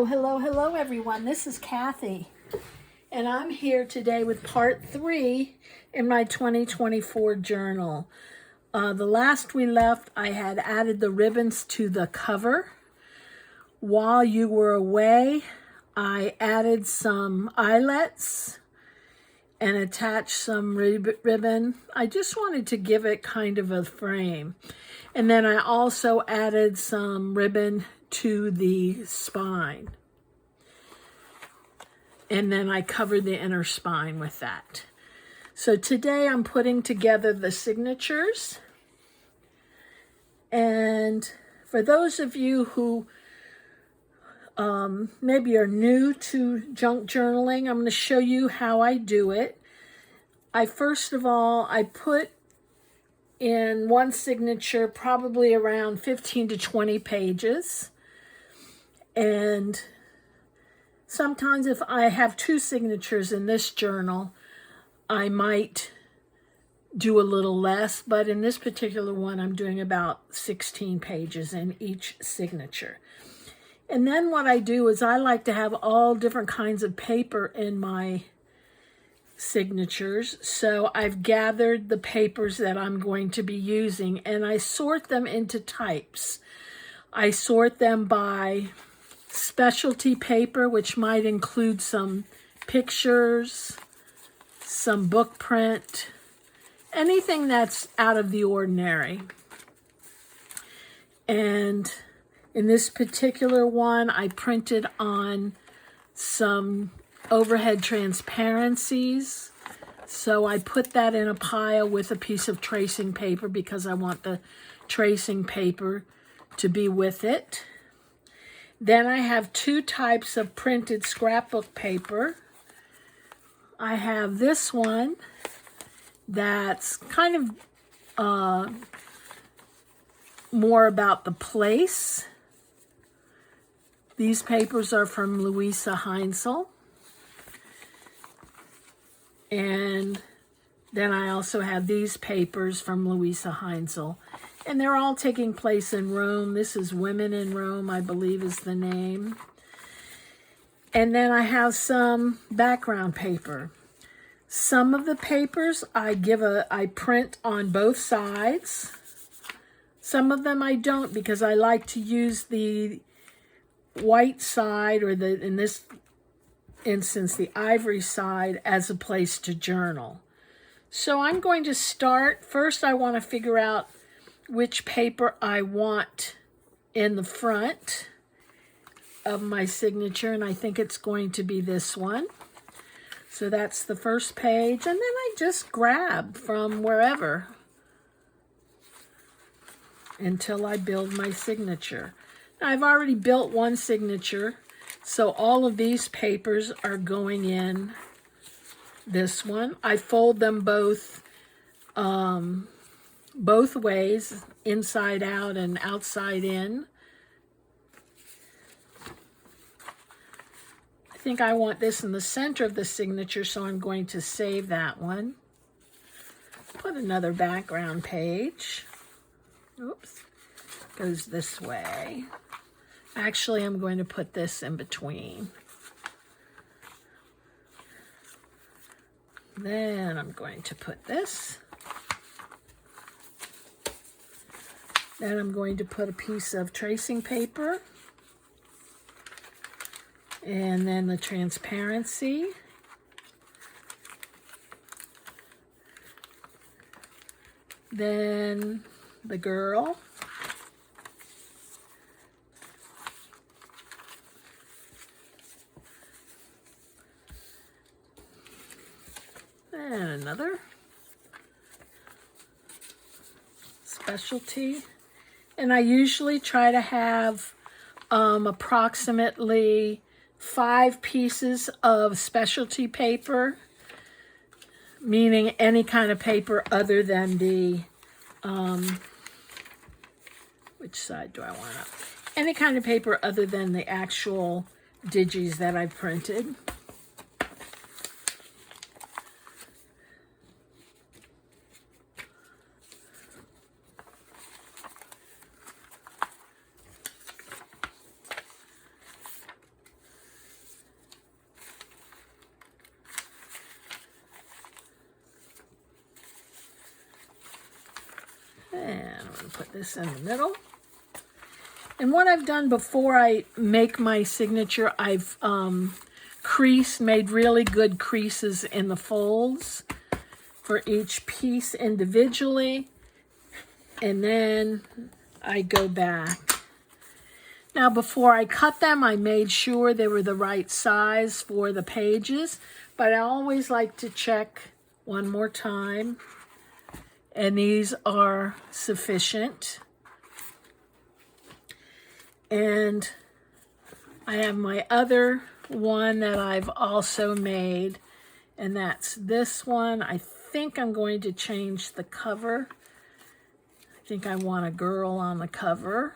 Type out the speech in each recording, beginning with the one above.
Hello, everyone. This is Kathy, and I'm here today with part 3 in my 2024 journal. The last we left, I had added the ribbons to the cover. While you were away, I added some eyelets and attached some ribbon. I just wanted to give it kind of a frame. And then I also added some ribbon to the spine. And then I covered the inner spine with that. So today I'm putting together the signatures. And for those of you who maybe are new to junk journaling, I'm going to show you how I do it. First of all, I put in one signature probably around 15 to 20 pages. And sometimes if I have 2 signatures in this journal, I might do a little less, but in this particular one, I'm doing about 16 pages in each signature. And then what I do is I like to have all different kinds of paper in my signatures. So I've gathered the papers that I'm going to be using, and I sort them into types. I sort them by specialty paper, which might include some pictures, some book print, anything that's out of the ordinary. And in this particular one, I printed on some overhead transparencies. So I put that in a pile with a piece of tracing paper because I want the tracing paper to be with it. Then I have 2 types of printed scrapbook paper. I have this one that's kind of more about the place. These papers are from Louisa Heinzel. And then I also have these papers from Louisa Heinzel. And they're all taking place in Rome. This is Women in Rome, I believe is the name. And then I have some background paper. Some of the papers I print on both sides. Some of them I don't because I like to use the white side, or in this instance, the ivory side, as a place to journal. So I'm going to start. First, I want to figure out which paper I want in the front of my signature, and I think it's going to be this one. So that's the first page, and then I just grab from wherever until I build my signature. Now, I've already built one signature, so all of these papers are going in this one. I fold them both ways, inside out and outside in. I think I want this in the center of the signature, so I'm going to save that one. Put another background page. Oops, goes this way. Actually, I'm going to put this in between. Then I'm going to put this. Then I'm going to put a piece of tracing paper. And then the transparency. Then the girl. And another specialty. And I usually try to have approximately 5 pieces of specialty paper, meaning any kind of paper other than the, which side do I want up? Any kind of paper other than the actual digis that I printed. going to put this in the middle. And what I've done before I make my signature, I've made really good creases in the folds for each piece individually. And then I go back. Now, before I cut them, I made sure they were the right size for the pages, but I always like to check one more time, and these are sufficient. And I have my other one that I've also made, and that's this one. I think I'm going to change the cover. I think I want a girl on the cover.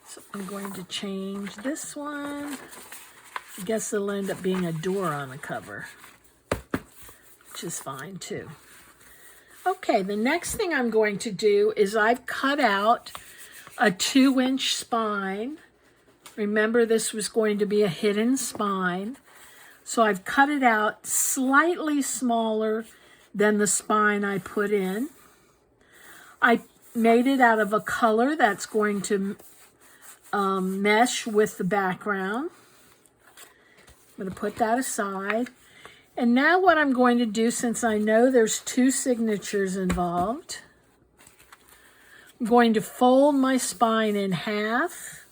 So I'm going to change this one. I guess it'll end up being a door on the cover, which is fine too. Okay, the next thing I'm going to do is I've cut out a 2-inch spine. Remember, this was going to be a hidden spine. So I've cut it out slightly smaller than the spine I put in. I made it out of a color that's going to mesh with the background. I'm going to put that aside. And now what I'm going to do, since I know there's 2 signatures involved, I'm going to fold my spine in half.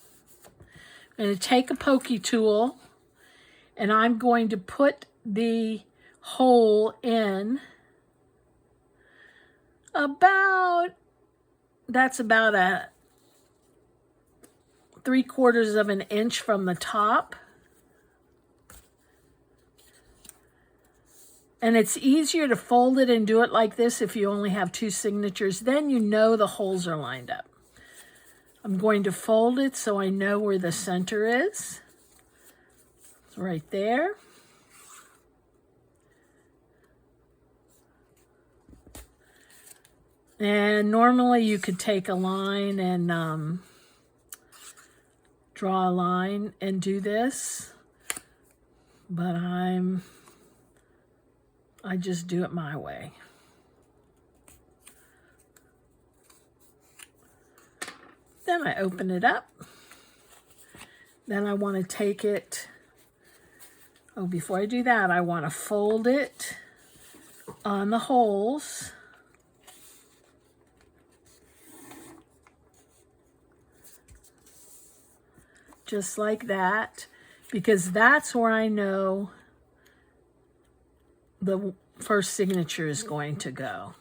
I'm going to take a pokey tool, and I'm going to put the hole in that's about a 3/4 of an inch from the top. And it's easier to fold it and do it like this if you only have 2 signatures. Then you know the holes are lined up. I'm going to fold it so I know where the center is. It's right there. And normally you could take a line and draw a line and do this, but I just do it my way. Then I open it up. Then I want to take it, before I do that, I want to fold it on the holes. Just like that, because that's where I know the first signature is going to go.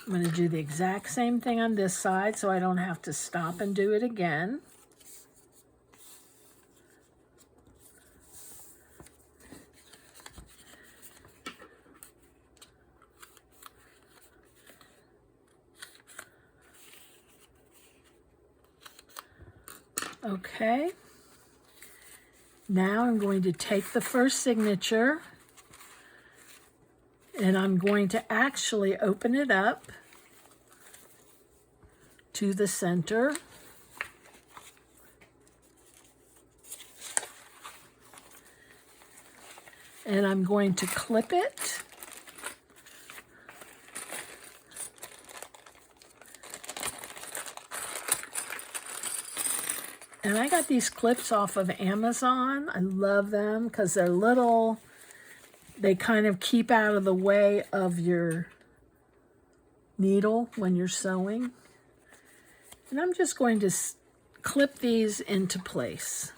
I'm going to do the exact same thing on this side so I don't have to stop and do it again. Okay, now I'm going to take the first signature and I'm going to actually open it up to the center. And I'm going to clip it. And I got these clips off of Amazon. I love them because they're little. They kind of keep out of the way of your needle when you're sewing. And I'm just going to clip these into place.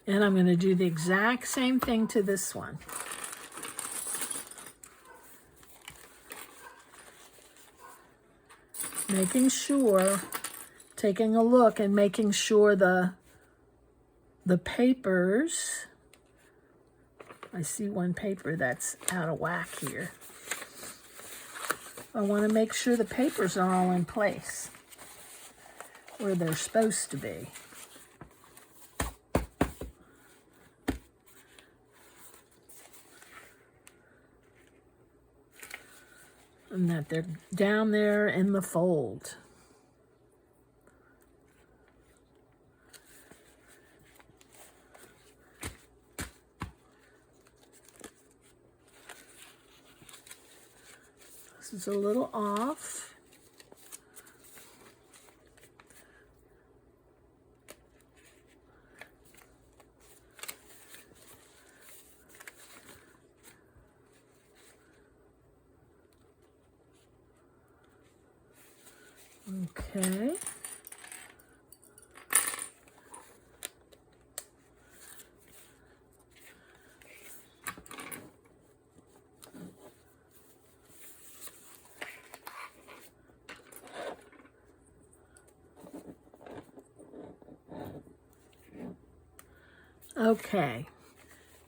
And I'm going to do the exact same thing to this one. Making sure, taking a look and making sure the papers, I see one paper that's out of whack here. I want to make sure the papers are all in place where they're supposed to be. And that they're down there in the fold. This is a little off. Okay. Okay.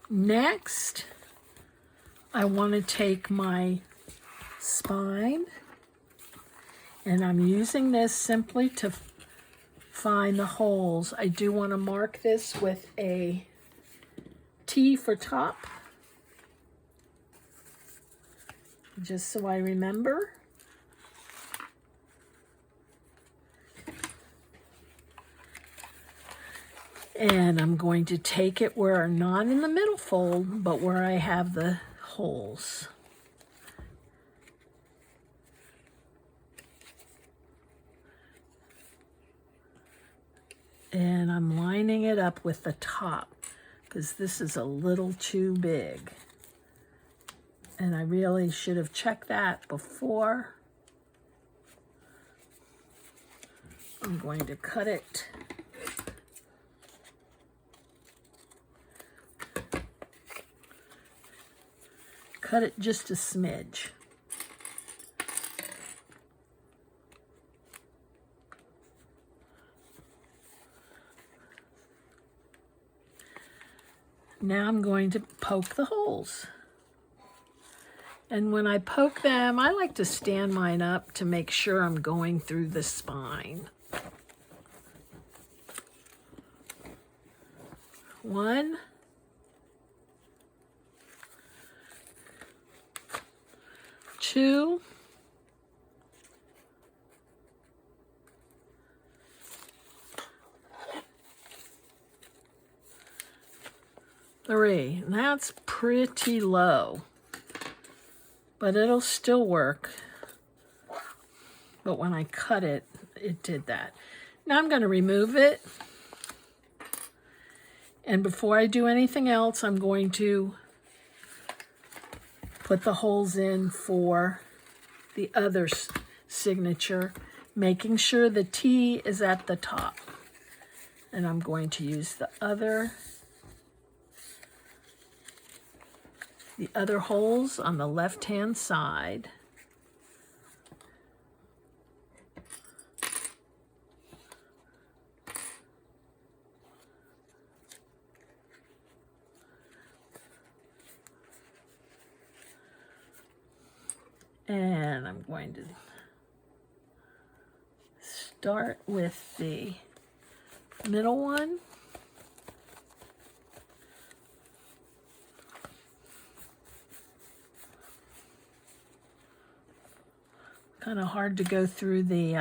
Next, I want to take my spine, and I'm using this simply to find the holes. I do want to mark this with a T for top, just so I remember. And I'm going to take it where not in the middle fold, but where I have the holes. And I'm lining it up with the top because this is a little too big. And I really should have checked that before. I'm going to cut it. Cut it just a smidge. Now I'm going to poke the holes. And when I poke them, I like to stand mine up to make sure I'm going through the spine. 1, 2, 3. That's pretty low, but it'll still work. But when I cut it, it did that. Now I'm going to remove it. And before I do anything else, I'm going to put the holes in for the other signature, making sure the T is at the top. And I'm going to use the other holes on the left-hand side. And I'm going to start with the middle one. Kind of hard to go through the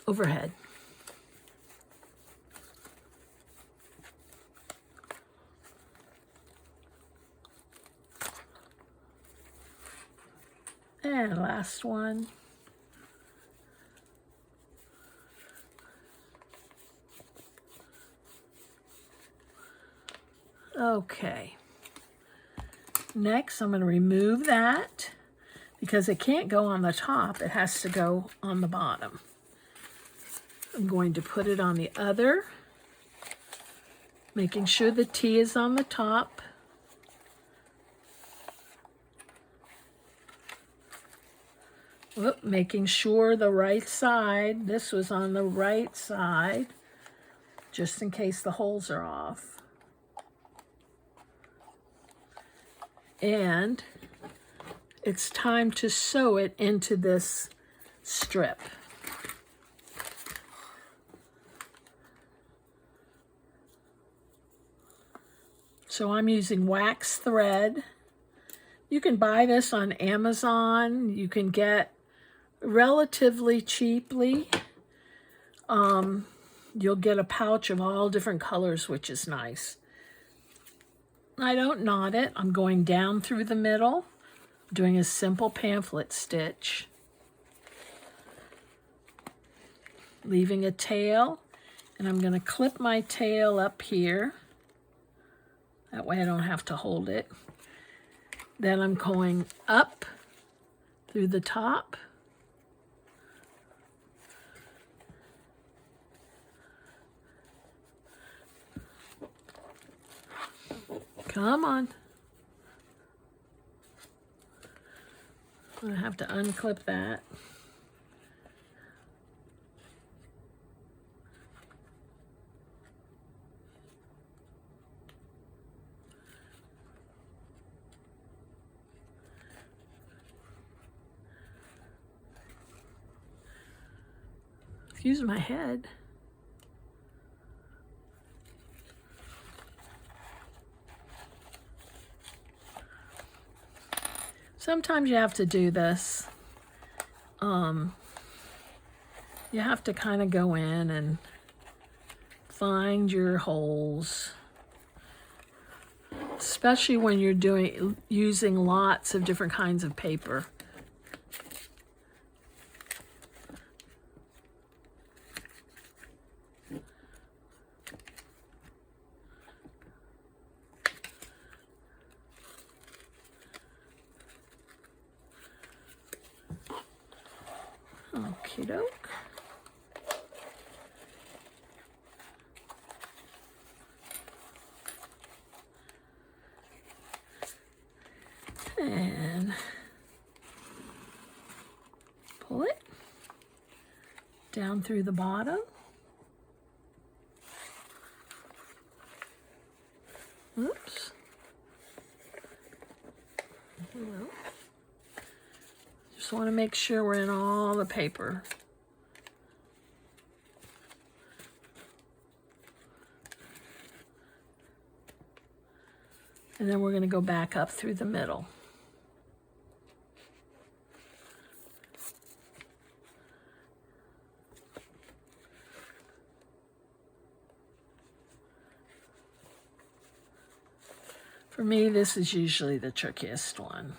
overhead. And last one. Okay. Next, I'm going to remove that because it can't go on the top. It has to go on the bottom. I'm going to put it on the other, making sure the T is on the top. Whoop, making sure the right side, this was on the right side, just in case the holes are off. And it's time to sew it into this strip. So I'm using wax thread. You can buy this on Amazon. You can get relatively cheaply. You'll get a pouch of all different colors, which is nice. I don't knot it. I'm going down through the middle, doing a simple pamphlet stitch, leaving a tail, and I'm going to clip my tail up here. That way I don't have to hold it. Then I'm going up through the top. Come on. I'm going to have to unclip that. Excuse my head. Sometimes you have to do this. You have to kind of go in and find your holes, especially when you're using lots of different kinds of paper. Okie doke. And pull it down through the bottom. Oops. No. Just want to make sure we're in all the paper. And then we're going to go back up through the middle. For me, this is usually the trickiest one.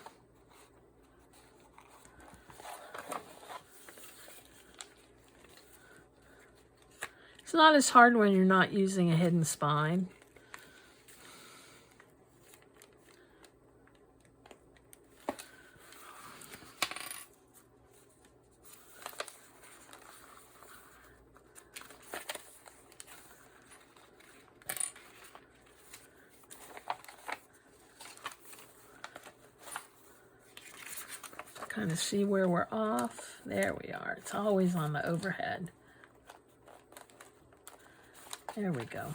It's not as hard when you're not using a hidden spine. Kind of see where we're off. There we are. It's always on the overhead. There we go.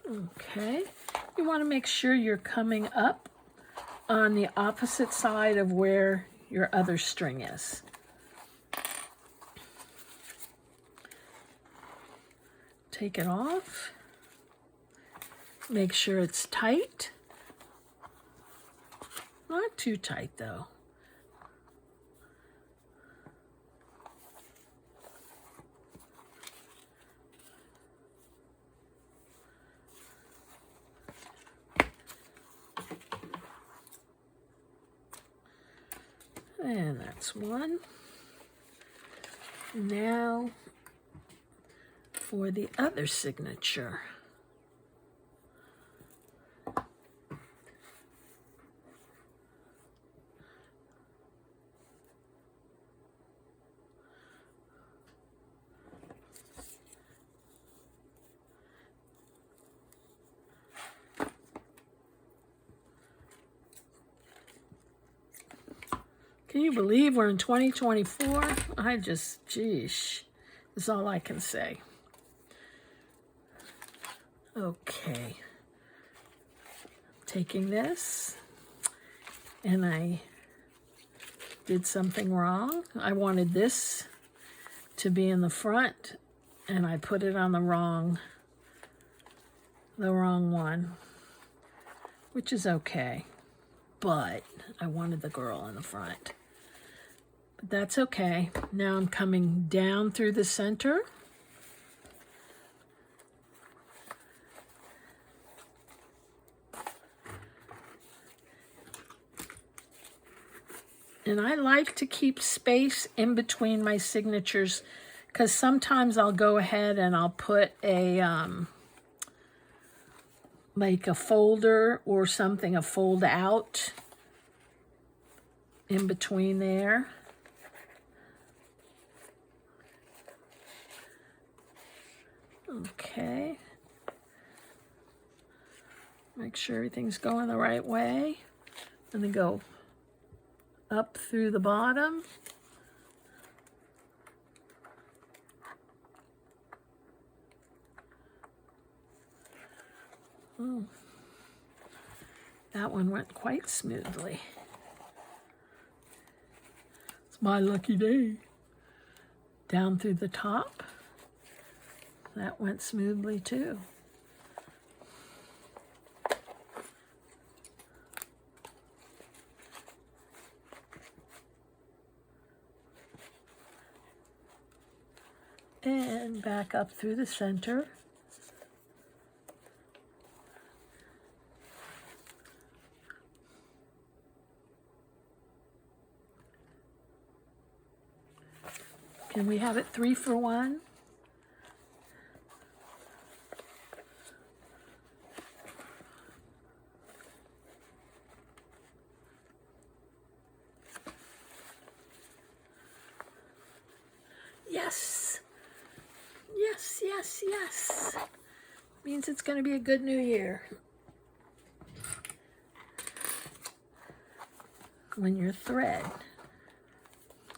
Okay. You want to make sure you're coming up on the opposite side of where your other string is. Take it off. Make sure it's tight. Not too tight though. And that's one. Now for the other signature. Can you believe we're in 2024? I just, geesh, is all I can say. Okay. Taking this, and I did something wrong. I wanted this to be in the front, and I put it on the wrong one, which is okay. But I wanted the girl in the front. But that's okay. Now I'm coming down through the center. And I like to keep space in between my signatures because sometimes I'll go ahead and I'll put a, like a folder or something, a fold out in between there. Okay. Make sure everything's going the right way. And then go up through the bottom. Oh, that one went quite smoothly. It's my lucky day. Down through the top. That went smoothly too. And back up through the center. Can we have it 3 for 1? Yes. Yes, yes, yes. Means it's going to be a good new year. When your thread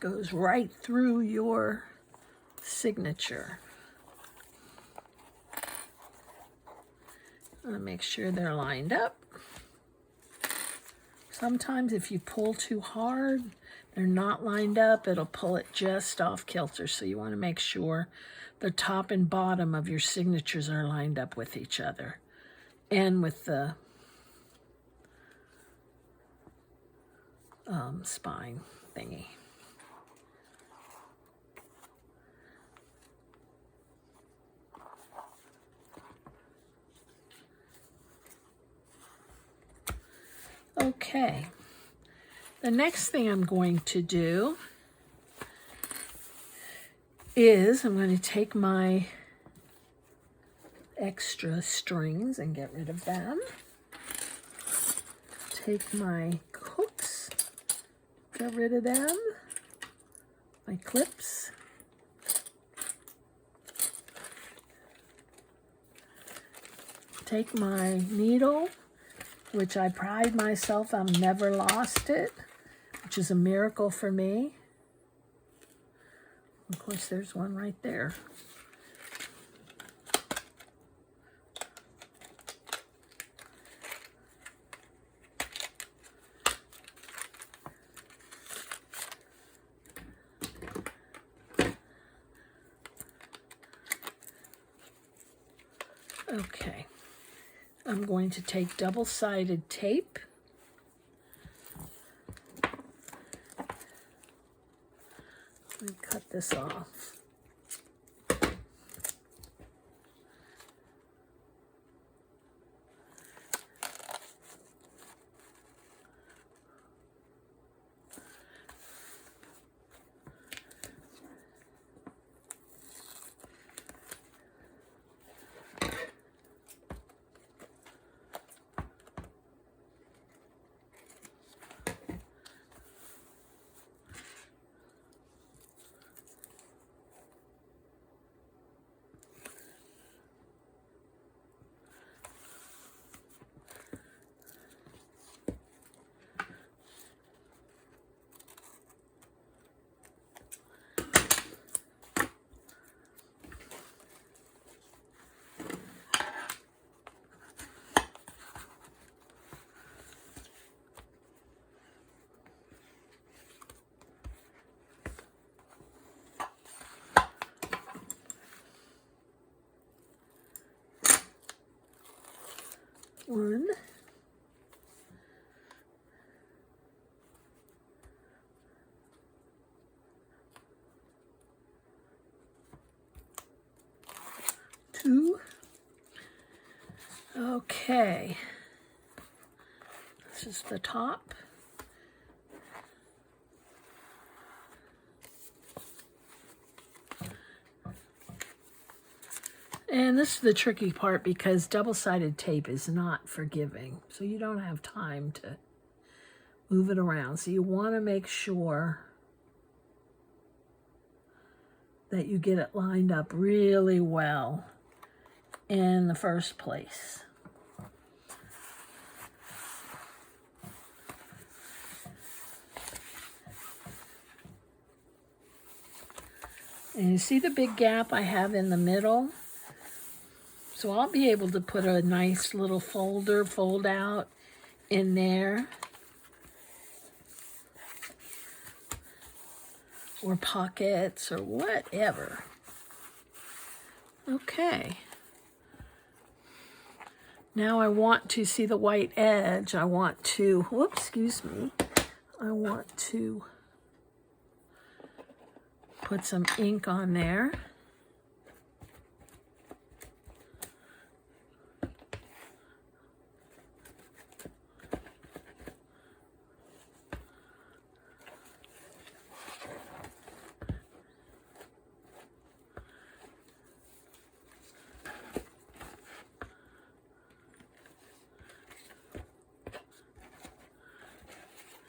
goes right through your signature. I'm going to make sure they're lined up. Sometimes if you pull too hard, they're not lined up, it'll pull it just off kilter. So you want to make sure the top and bottom of your signatures are lined up with each other and with the spine thingy. Okay, the next thing I'm going to do is I'm going to take my extra strings and get rid of them. Take my hooks, get rid of them, my clips. Take my needle, which I pride myself, I've never lost it, which is a miracle for me. Of course, there's one right there. Okay. I'm going to take double-sided tape. And cut this off. 1, 2. Okay. This is the top. And this is the tricky part because double-sided tape is not forgiving. So you don't have time to move it around. So you want to make sure that you get it lined up really well in the first place. And you see the big gap I have in the middle? So I'll be able to put a nice little fold out in there. Or pockets or whatever. Okay. Now I want to see the white edge. I want to, whoops, excuse me. I want to put some ink on there.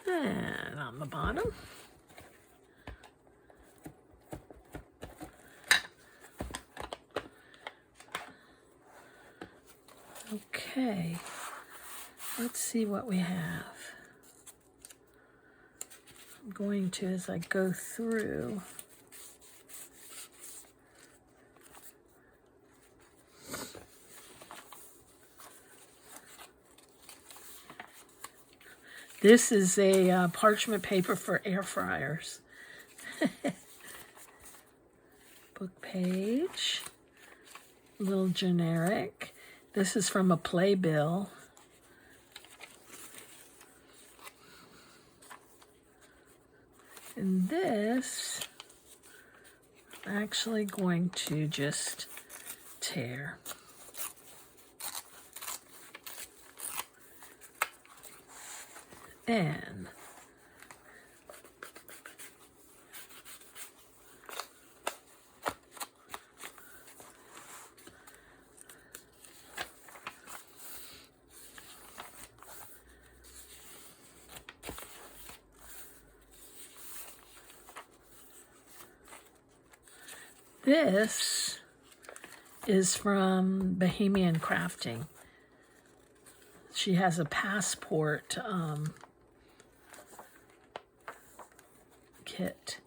And on the bottom. Okay, let's see what we have. I'm going to, as I go through, this is a parchment paper for air fryers. Book page, a little generic. This is from a playbill. And this, I'm actually going to just tear. And this is from Bohemian Crafting. She has a passport kit.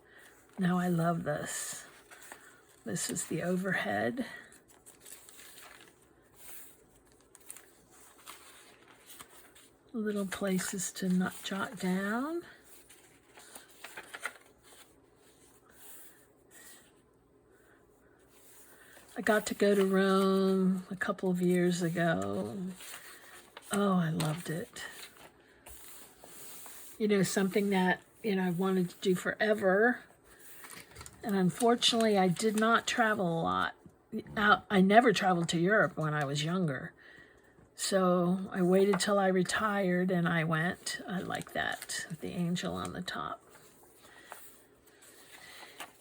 Now I love this. This is the overhead. Little places to not jot down. I got to go to Rome a couple of years ago. Oh, I loved it. You know, something that, I wanted to do forever. And unfortunately, I did not travel a lot. I never traveled to Europe when I was younger. So I waited till I retired and I went. I like that, with the angel on the top.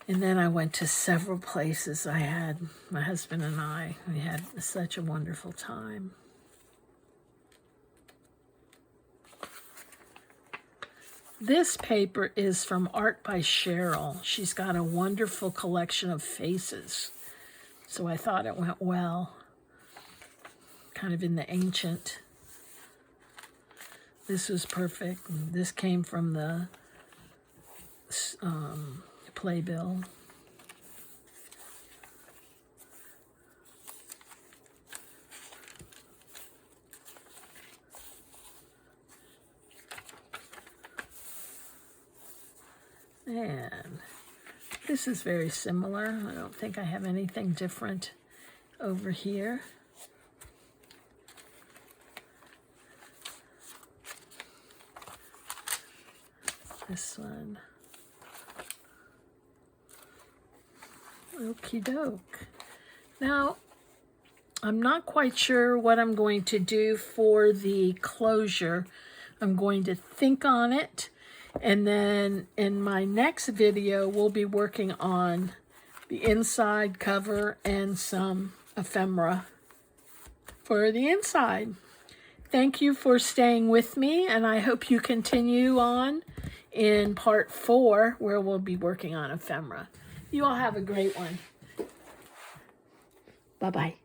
And then I went to several places. My husband and we had such a wonderful time. This paper is from Art by Cheryl. She's got a wonderful collection of faces. So I thought it went well. Kind of in the ancient. This was perfect. This came from the playbill. And this is very similar. I don't think I have anything different over here. This one. Okie doke. Now, I'm not quite sure what I'm going to do for the closure. I'm going to think on it, and then in my next video, we'll be working on the inside cover and some ephemera for the inside. Thank you for staying with me, and I hope you continue on in part 4, where we'll be working on ephemera. You all have a great one. Bye-bye.